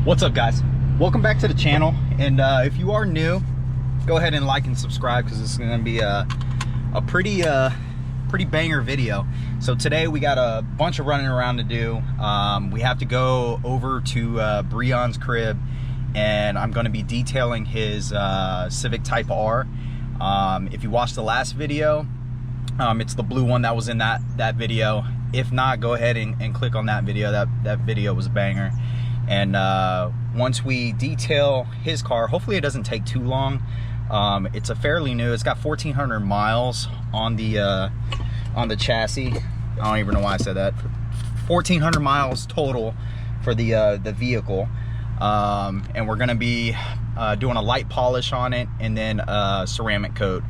What's up, guys? Welcome back to the channel, and if you are new, go ahead and like and subscribe because this is going to be a pretty banger video. So today we got a bunch of running around to do. We have to go over to Breon's crib, and I'm going to be detailing his Civic Type R. If you watched the last video, it's the blue one that was in that video. If not, go ahead and click on that video. That video was a banger. And once we detail his car, hopefully it doesn't take too long. It's a fairly new, it's got 1,400 miles on the chassis. I don't even know why I said that. 1,400 miles total for the vehicle. And we're gonna be doing a light polish on it and then a ceramic coat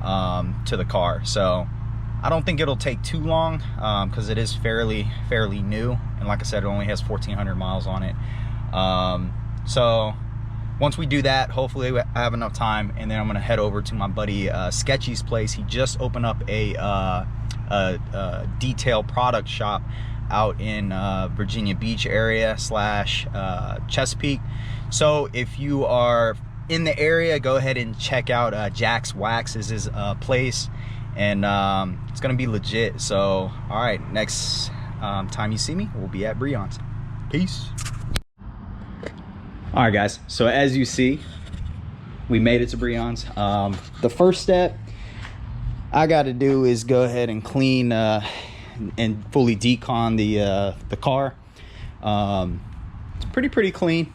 to the car. So I don't think it'll take too long because it is fairly new, and like I said, it only has 1,400 miles on it. So once we do that, hopefully I have enough time, and then I'm gonna head over to my buddy Sketchy's place. He just opened up a detail product shop out in Virginia Beach area / Chesapeake. So if you are in the area, go ahead and check out Jack's Wax is his place. And it's gonna be legit. So all right, next time you see me, we'll be at Breon's. Peace. All right, guys, so as you see, we made it to Breon's. The first step I got to do is go ahead and clean and fully decon the car. It's pretty clean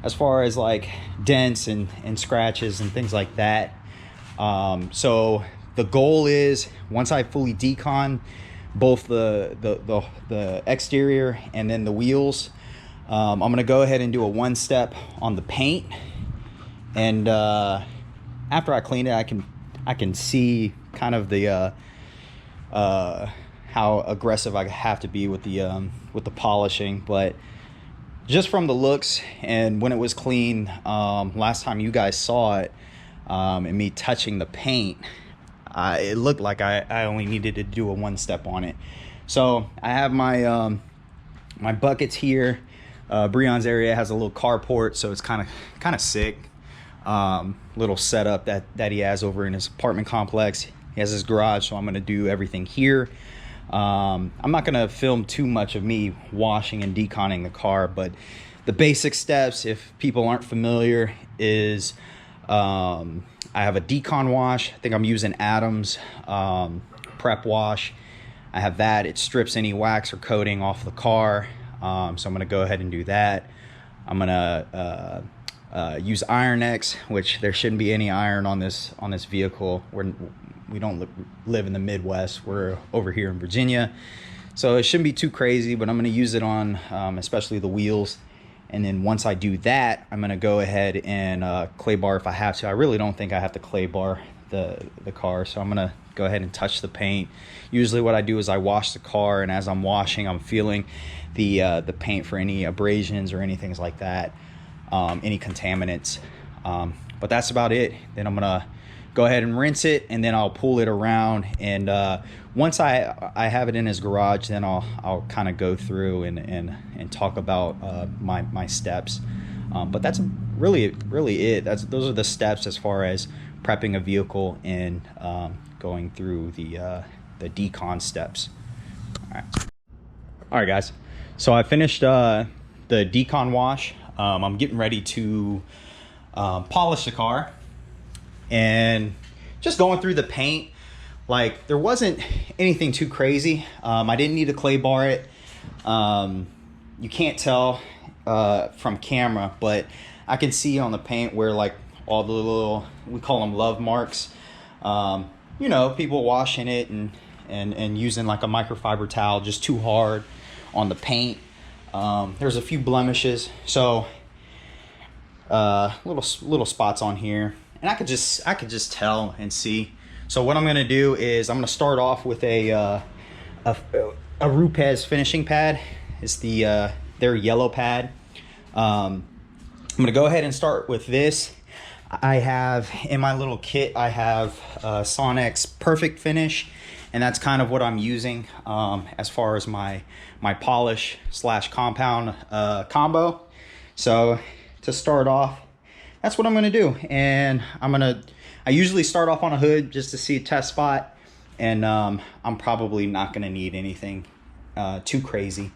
as far as like dents and scratches and things like that. So the goal is, once I fully decon both the exterior and then the wheels, I'm gonna go ahead and do a one-step on the paint. And after I clean it, I can see kind of the how aggressive I have to be with the polishing. But just from the looks and when it was clean, last time you guys saw it, and me touching the paint, it looked like I only needed to do a one-step on it. So I have my my buckets here. Breon's area has a little carport, so it's kind of sick. Little setup that he has over in his apartment complex. He has his garage, so I'm gonna do everything here. I'm not gonna film too much of me washing and deconning the car, but the basic steps, if people aren't familiar, is I have a decon wash. I think I'm using Adams prep wash. I have that. It strips any wax or coating off the car. So I'm gonna go ahead and do that. I'm gonna use Iron X, which there shouldn't be any iron on this vehicle. We don't live in the Midwest. We're over here in Virginia, so it shouldn't be too crazy. But I'm gonna use it on especially the wheels. And then once I do that, I'm gonna go ahead and clay bar if I have to. I really don't think I have to clay bar the car, so I'm gonna go ahead and touch the paint. Usually what I do is I wash the car, and as I'm washing, I'm feeling the paint for any abrasions or anything like that, any contaminants. But that's about it. Then I'm gonna go ahead and rinse it, and then I'll pull it around. And once I have it in his garage, then I'll kind of go through and talk about my steps. But that's really it. Those are the steps as far as prepping a vehicle and going through the decon steps. All right, guys. So I finished the decon wash. I'm getting ready to polish the car, and just going through the paint. Like, there wasn't anything too crazy. I didn't need to clay bar it. You can't tell from camera, but I can see on the paint where like all the little, we call them love marks. You know, people washing it and using like a microfiber towel just too hard on the paint. There's a few blemishes, so little spots on here, and I could just tell and see. So what I'm gonna do is I'm gonna start off with a Rupes finishing pad. It's their yellow pad. I'm gonna go ahead and start with this. I have in my little kit, I have Sonex Perfect Finish, and that's kind of what I'm using as far as my polish / compound combo. So to start off, that's what I'm gonna do. And I usually start off on a hood just to see a test spot. And I'm probably not gonna need anything too crazy.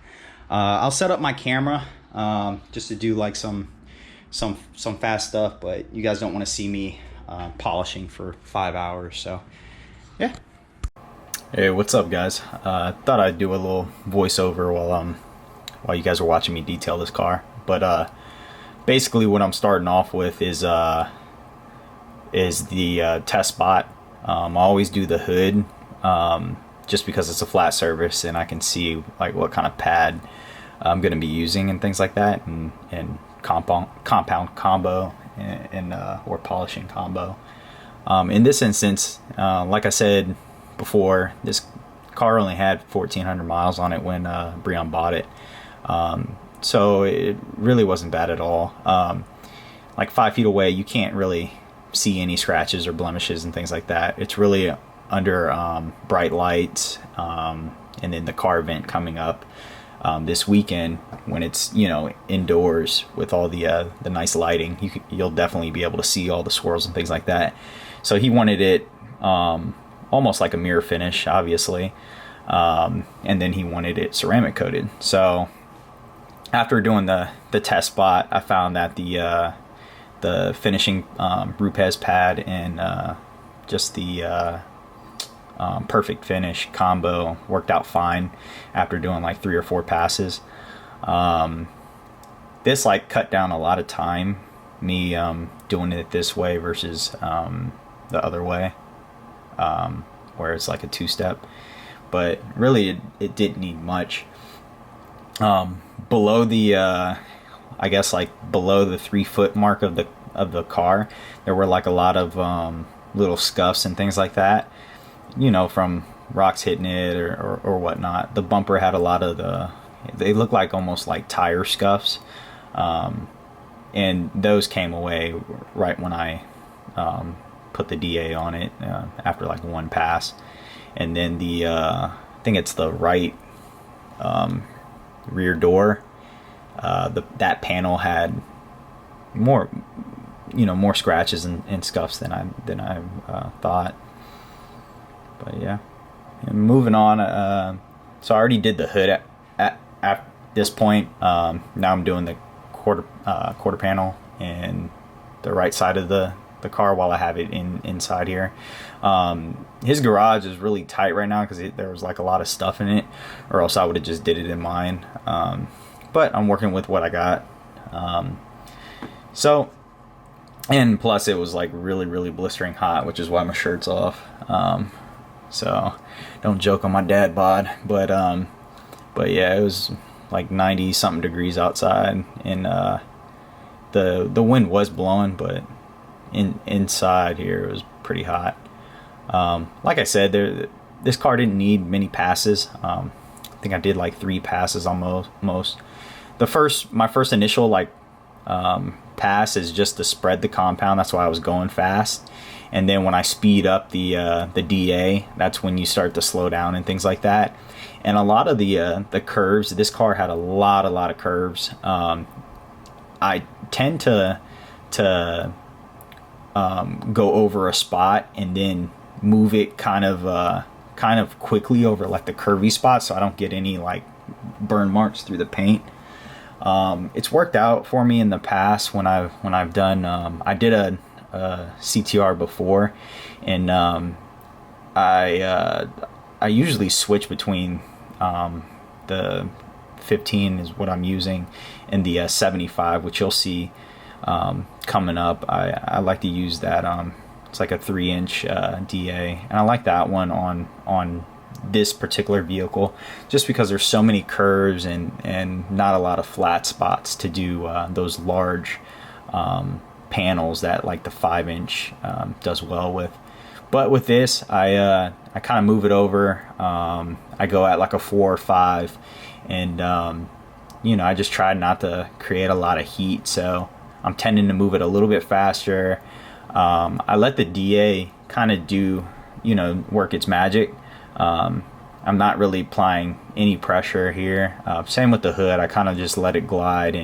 I'll set up my camera just to do like some fast stuff, but you guys don't want to see me polishing for 5 hours. So yeah. Hey, what's up, guys? Thought I'd do a little voiceover while you guys are watching me detail this car. But basically what I'm starting off with is the test spot. I always do the hood just because it's a flat surface and I can see like what kind of pad I'm going to be using and things like that, and compound combo and or polishing combo. In this instance, like I said before, this car only had 1,400 miles on it when Breon bought it, so it really wasn't bad at all. Like 5 feet away, you can't really see any scratches or blemishes and things like that. It's really under bright lights, and then the car event coming up this weekend when it's, you know, indoors with all the nice lighting. You'll definitely be able to see all the swirls and things like that. So he wanted it almost like a mirror finish, obviously, and then he wanted it ceramic coated. So after doing the test spot, I found that the finishing Rupes pad and just the perfect finish combo worked out fine after doing like 3 or 4 passes. This like cut down a lot of time, me doing it this way versus the other way, where it's like a 2-step. But really it didn't need much. Below the I guess like below the 3-foot mark of the car, there were like a lot of little scuffs and things like that, you know, from rocks hitting it or whatnot. The bumper had a lot of they look like almost like tire scuffs, and those came away right when I put the DA on it after like 1 pass. And then I think it's the right rear door, that panel had more scratches and scuffs than I thought. But yeah, and moving on. So I already did the hood at this point. Now I'm doing the quarter panel and the right side of the car while I have it inside here. His garage is really tight right now because there was like a lot of stuff in it, or else I would have just did it in mine. But I'm working with what I got. So, and plus it was like really blistering hot, which is why my shirt's off. So don't joke on my dad bod, but yeah, it was like 90 something degrees outside, and the wind was blowing, but inside here it was pretty hot. Like I said, this car didn't need many passes. I think I did like 3 passes almost. My first initial like pass is just to spread the compound. That's why I was going fast. And then when I speed up the DA, that's when you start to slow down and things like that. And a lot of the curves, this car had a lot of curves. I tend to go over a spot and then move it kind of quickly over like the curvy spot, so I don't get any like burn marks through the paint. It's worked out for me in the past when I've done. I did a CTR before, and I usually switch between the 15 is what I'm using, and the 75, which you'll see coming up. I like to use that. It's like a 3-inch DA, and I like that one on this particular vehicle just because there's so many curves and not a lot of flat spots to do those large panels that like the 5-inch does well with. But with this, I kind of move it over. I go at like a 4 or 5, and I just try not to create a lot of heat, so I'm tending to move it a little bit faster. I let the DA kind of do, work its magic. I I'm not really applying any pressure here. Same with the hood. I kind of just let it glide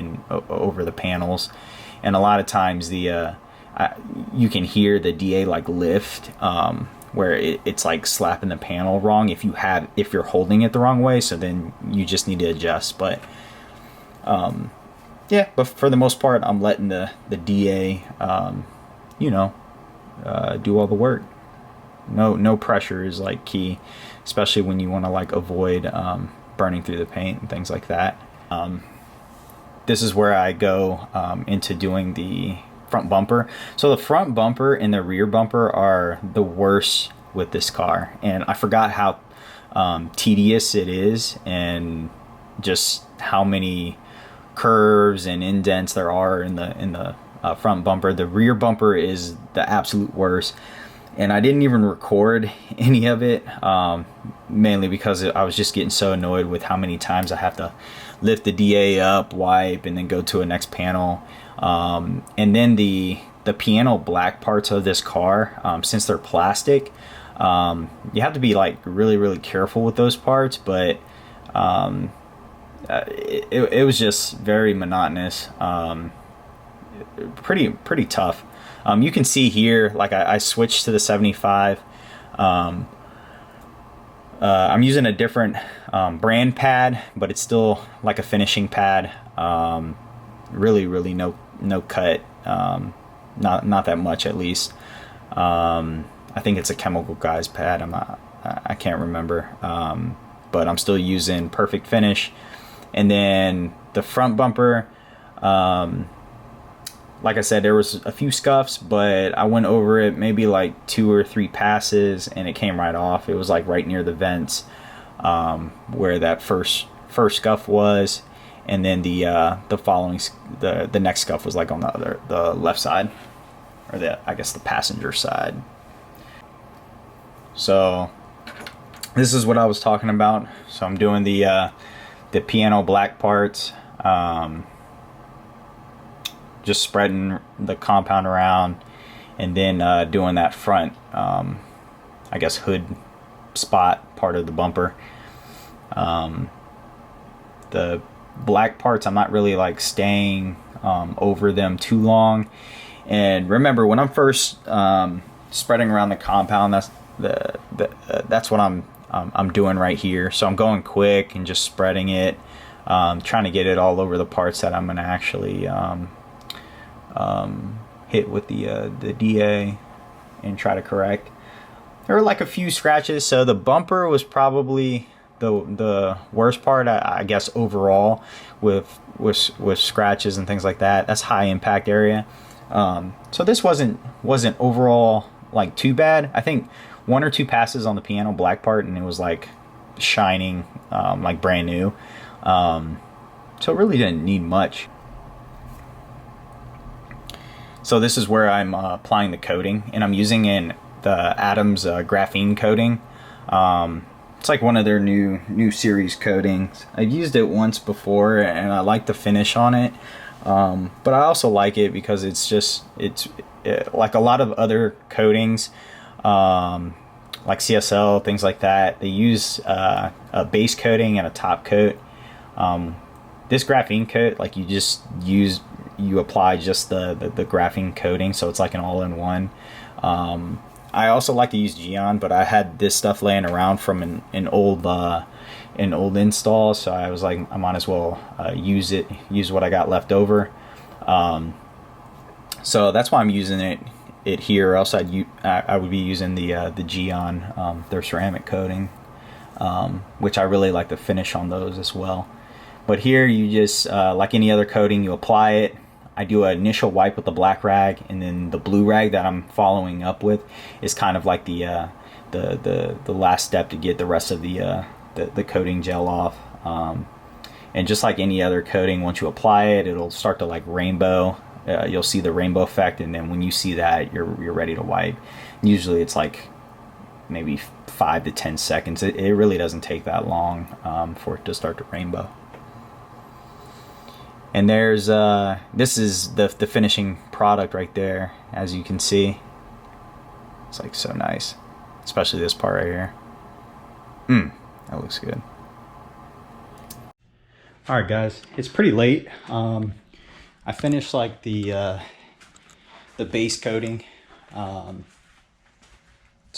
over the panels, and a lot of times you can hear the DA like lift, where it's like slapping the panel wrong if you're holding it the wrong way. So then you just need to adjust. But yeah, but for the most part, I'm letting the DA do all the work. No pressure is like key, especially when you want to like avoid burning through the paint and things like that. This is where I go into doing the front bumper. So the front bumper and the rear bumper are the worst with this car, and I forgot how tedious it is, and just how many curves and indents there are in the front bumper. The rear bumper is the absolute worst, and I didn't even record any of it, mainly because I was just getting so annoyed with how many times I have to lift the DA up, wipe, and then go to a next panel. And then the piano black parts of this car, since they're plastic, you have to be like really careful with those parts, but it was just very monotonous, pretty tough. You can see here, like I switched to the 75. I'm using a different brand pad, but it's still like a finishing pad. Really no cut, not that much at least. I think it's a Chemical Guys pad. I can't remember, but I'm still using Perfect Finish. And then the front bumper, like I said, there was a few scuffs, but I went over it maybe like 2 or 3 passes, and it came right off. It was like right near the vents, where that first scuff was, and then the next scuff was like on the left side, or I guess the passenger side. So this is what I was talking about. So I'm doing the piano black parts. Just spreading the compound around, and then doing that front, I guess, hood spot part of the bumper. The black parts, I'm not really like staying over them too long. And remember, when I'm first spreading around the compound, that's what I'm doing right here. So I'm going quick and just spreading it, trying to get it all over the parts that I'm going to actually hit with the DA and try to correct. There were like a few scratches, so the bumper was probably the worst part, I guess, overall, with scratches and things like that. That's high impact area. So this wasn't overall like too bad. I think 1 or 2 passes on the piano black part, and it was like shining, like brand new. So it really didn't need much. So this is where I'm applying the coating, and I'm using the Adams graphene coating. It's like one of their new series coatings. I've used it once before, and I like the finish on it. But I also like it because it's like a lot of other coatings, like CSL, things like that. They use a base coating and a top coat. This graphene coat, like you apply just the graphene coating, so it's like an all-in-one. I also like to use Geon, but I had this stuff laying around from an old install, so I was like, I might as well use what I got left over. So that's why I'm using it here. Or else I would be using the Geon, their ceramic coating, which I really like the finish on those as well. But here you just like any other coating, you apply it. I do an initial wipe with the black rag, and then the blue rag that I'm following up with is kind of like the last step to get the rest of the coating gel off. And just like any other coating, once you apply it, it'll start to like rainbow. You'll see the rainbow effect, and then when you see that, you're ready to wipe. Usually it's like maybe 5 to 10 seconds. It really doesn't take that long for it to start to rainbow. And there's this is the finishing product right there, as you can see. It's like so nice, especially this part right here. That looks good. All right, guys, it's pretty late. I finished like the base coating. So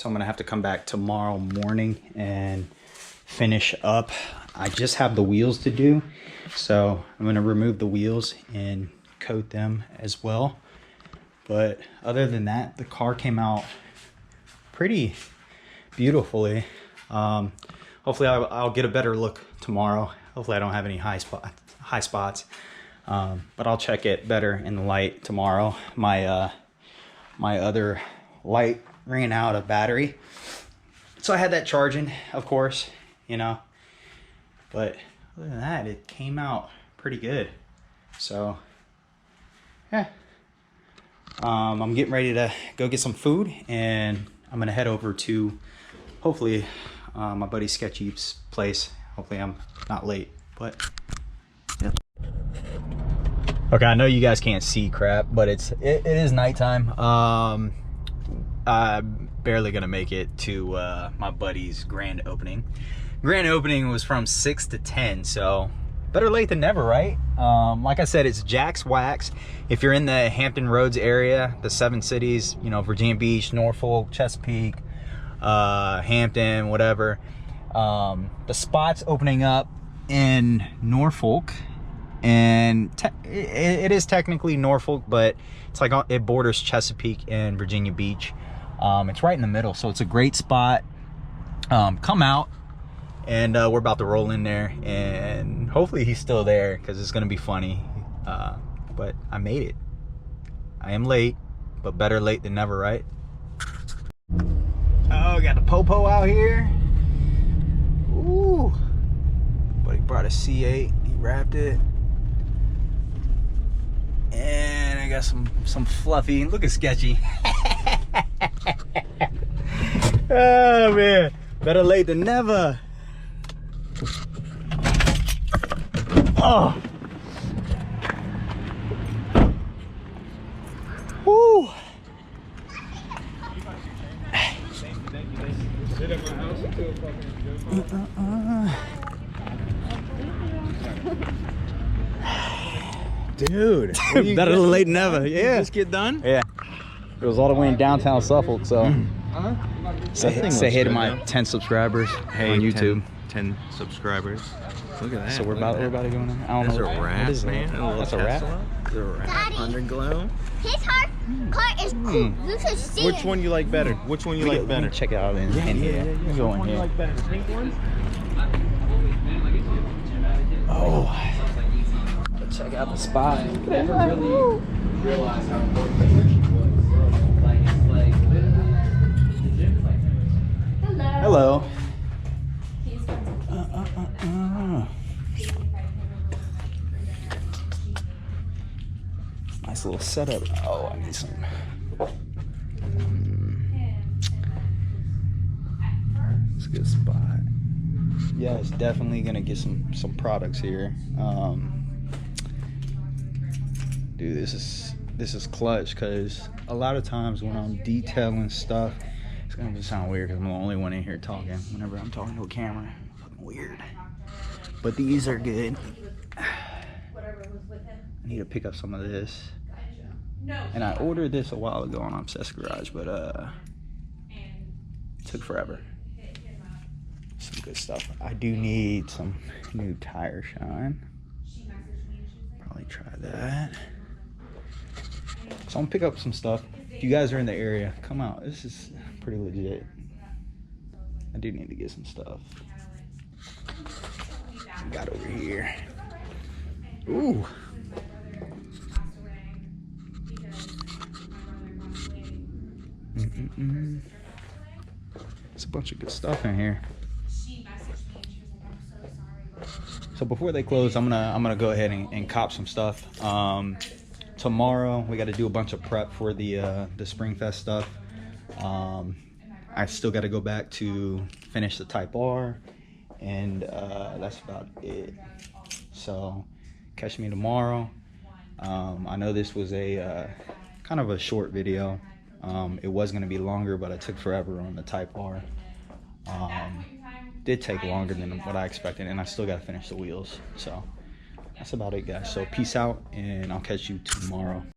I'm gonna have to come back tomorrow morning and finish up. I just have the wheels to do, so I'm gonna remove the wheels and coat them as well. But other than that, the car came out pretty beautifully. Hopefully I'll get a better look tomorrow. Hopefully I don't have any high spots. But I'll check it better in the light tomorrow. My other light ran out of battery, so I had that charging, of course, you know. But other than that, it came out pretty good. So yeah, I'm getting ready to go get some food, and I'm gonna head over to hopefully my buddy Sketchy's place. Hopefully I'm not late, but yeah. Okay, I know you guys can't see crap, but it is nighttime. I'm barely gonna make it to my buddy's grand opening. Grand opening was from 6 to 10, so better late than never, right? Like I said, it's Jack's Wax. If you're in the Hampton Roads area, the 7 cities, you know, Virginia Beach, Norfolk, Chesapeake, Hampton, whatever. The spot's opening up in Norfolk, and it is technically Norfolk, but it's like it borders Chesapeake and Virginia Beach. It's right in the middle, so it's a great spot. Come out, and we're about to roll in there, and hopefully he's still there because it's gonna be funny. But I made it. I am late, but better late than never, right? Oh, got the popo out here. Ooh, buddy brought a C8. He wrapped it, and I got some fluffy. Look at Sketchy. Oh man, better late than never. Oh. Woo. Dude, better late than never. Yeah. Just get done? Yeah. It was all the way in downtown Suffolk, so say hey to my 10 subscribers on YouTube. 10 subscribers. Look at that. So we're about to go in there. I don't know. That's a wrap, man. That's a wrap. That's a wrap. Underglow. His car is cool. You should see Which one you like better? Which one you like better? Check it out in here. Which one you like better? The pink ones? Oh. Check out the spot. Hello. Nice little setup. Oh, I need some. It's a good spot. Yeah, it's definitely gonna get some products here. Dude, this is clutch, because a lot of times when I'm detailing stuff, it's gonna sound weird because I'm the only one in here talking whenever I'm talking to a camera. Fucking weird. But these are good. I need to pick up some of this. And I ordered this a while ago on Obsessed Garage, but it took forever. Some good stuff. I do need some new tire shine. Probably try that. So I'm gonna pick up some stuff. If you guys are in the area, come out. This is pretty legit. I do need to get some stuff. We got over here. Ooh. There's a bunch of good stuff in here. So before they close, I'm gonna go ahead and cop some stuff. Tomorrow we got to do a bunch of prep for the springfest stuff. I still got to go back to finish the Type R, and that's about it. So catch me tomorrow. I know this was a kind of a short video. It was going to be longer, but I took forever on the Type R. did take longer than what I expected, and I still got to finish the wheels. So that's about it, guys. So peace out, and I'll catch you tomorrow.